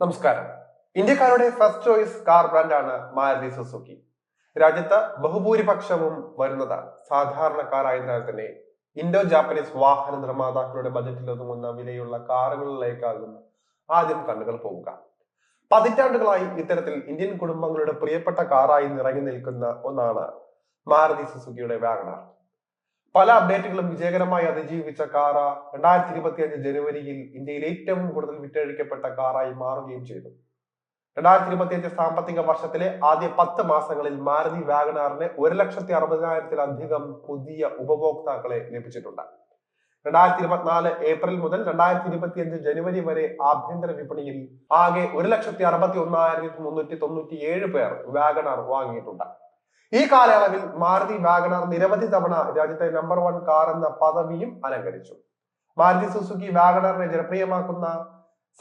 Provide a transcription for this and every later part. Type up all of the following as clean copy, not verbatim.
നമസ്കാരം. ഇന്ത്യക്കാരുടെ first choice car ബ്രാൻഡാണ് മാരുതി സുസുക്കി. രാജ്യത്ത് ബഹുഭൂരിപക്ഷവും വരുന്നത് സാധാരണക്കാരായതിനാൽ തന്നെ ഇൻഡോ ജാപ്പനീസ് വാഹന നിർമ്മാതാക്കളുടെ ബജറ്റിൽ ഒതുങ്ങുന്ന വിലയുള്ള കാറുകളിലേക്കാകും ആദ്യം കണ്ണുകൾ പോവുക. പതിറ്റാണ്ടുകളായി ഇത്തരത്തിൽ ഇന്ത്യൻ കുടുംബങ്ങളുടെ പ്രിയപ്പെട്ട കാറായി നിറങ്ങി നിൽക്കുന്ന ഒന്നാണ് മാരുതി സുസുക്കിയുടെ വാഗണാർ. പല അപ്ഡേറ്റുകളും വിജയകരമായി അതിജീവിച്ച കാർ 2025 ജനുവരിയിൽ ഇന്ത്യയിൽ ഏറ്റവും കൂടുതൽ വിറ്റഴിക്കപ്പെട്ട കാറായി മാറുകയും ചെയ്തു. 2025 സാമ്പത്തിക വർഷത്തിലെ ആദ്യ 10 മാസങ്ങളിൽ മാരുതി വാഗണാറിന് 1,60,000-ലധികം പുതിയ ഉപഭോക്താക്കളെ ലഭിച്ചിട്ടുണ്ട്. 2024 ഏപ്രിൽ മുതൽ 2025 ജനുവരി വരെ ആഭ്യന്തര വിപണിയിൽ ആകെ 1,61,397 പേർ വാഗണാർ വാങ്ങിയിട്ടുണ്ട്. ഈ കാലയളവിൽ മാരുതി വാഗണാർ നിരവധി തവണ രാജ്യത്തെ നമ്പർ 1 കാർ എന്ന പദവിയും അലങ്കരിച്ചു. മാരുതി സുസുക്കി വാഗണാറിനെ ജനപ്രിയമാക്കുന്ന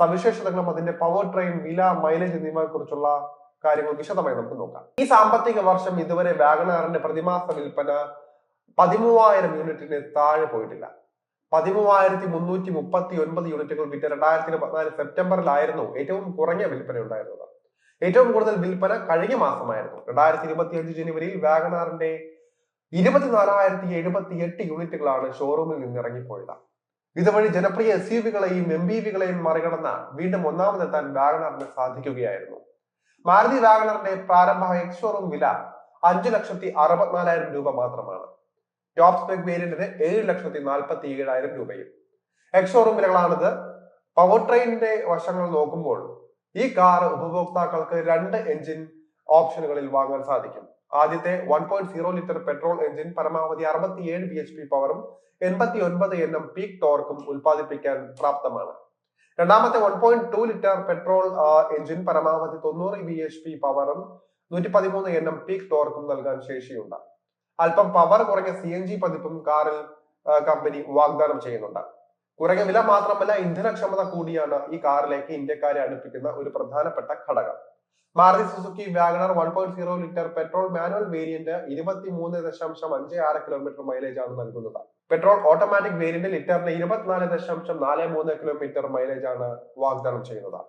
സവിശേഷതകളും അതിന്റെ പവർ ട്രെയിൻ, വില, മൈലേജ് എന്നിവയെ കുറിച്ചുള്ള കാര്യങ്ങൾ വിശദമായി നമുക്ക് നോക്കാം. ഈ സാമ്പത്തിക വർഷം ഇതുവരെ വാഗണാറിന്റെ പ്രതിമാസ വിൽപ്പന 13,000 യൂണിറ്റിന് താഴെ പോയിട്ടില്ല. 13,339 യൂണിറ്റുകൾ വിറ്റ് 2024 സെപ്റ്റംബറിലായിരുന്നു ഏറ്റവും കുറഞ്ഞ വിൽപ്പന ഉണ്ടായിരുന്നത്. ഏറ്റവും കൂടുതൽ വിൽപ്പന കഴിഞ്ഞ മാസമായിരുന്നു. 2025 ജനുവരിയിൽ വാഗണാറിന്റെ 24,078 യൂണിറ്റുകളാണ് ഷോറൂമിൽ നിന്ന് ഇറങ്ങിപ്പോയത്. ഇതുവഴി ജനപ്രിയ SUV-കളെയും MPV-കളെയും മറികടന്ന് വീണ്ടും ഒന്നാമതെത്താൻ വാഗണാറിന് സാധിക്കുകയായിരുന്നു. മാരുതി വാഗണറിന്റെ പ്രാരംഭ എക്സ് ഷോറൂം വില 5,64,000 രൂപ മാത്രമാണ്. ടോപ്പ് സ്പെക് വേരിയന്റിന് 7,47,000 രൂപയും. Ex showroom വിലകളാണിത്. പവർ ട്രെയിനിന്റെ വശങ്ങൾ നോക്കുമ്പോൾ ഈ കാർ ഉപഭോക്താക്കൾക്ക് 2 എഞ്ചിൻ ഓപ്ഷനുകളിൽ വാങ്ങാൻ സാധിക്കും. ആദ്യത്തെ 1.0 ലിറ്റർ പെട്രോൾ എഞ്ചിൻ പരമാവധി 67 bhp പവറും 89 Nm പീക്ക് ടോർക്കും ഉൽപ്പാദിപ്പിക്കാൻ പ്രാപ്തമാണ്. രണ്ടാമത്തെ 1.2 ലിറ്റർ പെട്രോൾ എഞ്ചിൻ പരമാവധി 90 bhp പവറും 113 Nm പീക്ക് ടോർക്കും നൽകാൻ ശേഷിയുണ്ട്. അല്പം പവർ കുറഞ്ഞ CNG പതിപ്പും കാറിൽ കമ്പനി വാഗ്ദാനം ചെയ്യുന്നുണ്ട്. കുറഞ്ഞ വില മാത്രമല്ല, ഇന്ധനക്ഷമത കൂടിയാണ് ഈ കാറിലേക്ക് ഇന്ത്യക്കാരെ അടുപ്പിക്കുന്ന ഒരു പ്രധാനപ്പെട്ട ഘടകം. Maruti Suzuki WagonR 1.0 litre petrol manual variant 23.56 kilometre mileage ആണ് നൽകുന്നത്. പെട്രോൾ ഓട്ടോമാറ്റിക് വേരിയന്റ് ലിറ്ററിന് 24.43 കിലോമീറ്റർ മൈലേജ് ആണ് വാഗ്ദാനം ചെയ്യുന്നത്.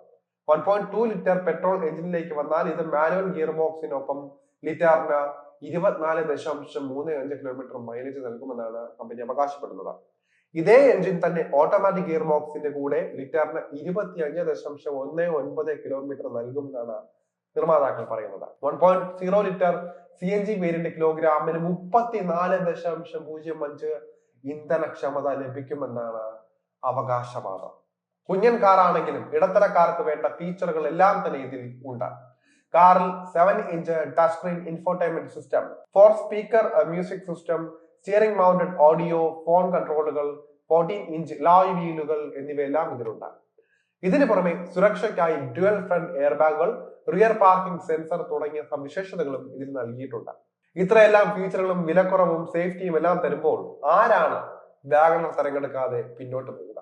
1.2 ലിറ്റർ പെട്രോൾ എഞ്ചിനിലേക്ക് വന്നാൽ ഇത് മാനുവൽ ഗിയർ ബോക്സിനൊപ്പം ലിറ്ററിന് 24.35 കിലോമീറ്റർ മൈലേജ് നൽകുമെന്നാണ് കമ്പനി അവകാശപ്പെടുന്നത്. ഇതേ എഞ്ചിൻ തന്നെ ഓട്ടോമാറ്റിക് ഗിയർ ബോക്സിന്റെ കൂടെ ലിറ്ററിന് 25.19 കിലോമീറ്റർ നൽകുമെന്നാണ് നിർമ്മാതാക്കൾ പറയുന്നത്. 1.0 ലിറ്റർ CNG വേരിയന്റ് കിലോഗ്രാമിന് 34.05 ഇന്ധനക്ഷമത ലഭിക്കുമെന്നാണ് അവകാശവാദം. കുഞ്ഞൻ കാറാണെങ്കിലും ഇടത്തരക്കാർക്ക് വേണ്ട ഫീച്ചറുകൾ എല്ലാം തന്നെ ഇതിൽ ഉണ്ട്. കാറിൽ 7-ഇഞ്ച് touch screen infotainment system, 4 speaker music system, steering mounted audio, phone കൺട്രോളുകൾ, 14-ഇഞ്ച് ലോയ് വീലുകൾ എന്നിവയെല്ലാം ഇതിലുണ്ട്. ഇതിനു പുറമെ സുരക്ഷയ്ക്കായി ഡ്യുവൽ ഫ്രണ്ട് എയർ ബാഗുകൾ, റിയർ പാർക്കിംഗ് സെൻസർ തുടങ്ങിയ സവിശേഷതകളും ഇതിൽ നൽകിയിട്ടുണ്ട്. ഇത്രയെല്ലാം ഫീച്ചറുകളും വിലക്കുറവും സേഫ്റ്റിയും എല്ലാം തരുമ്പോൾ ആരാണ് വാഗണർ തിരഞ്ഞെടുക്കാതെ പിന്നോട്ട് പോകുന്നത്?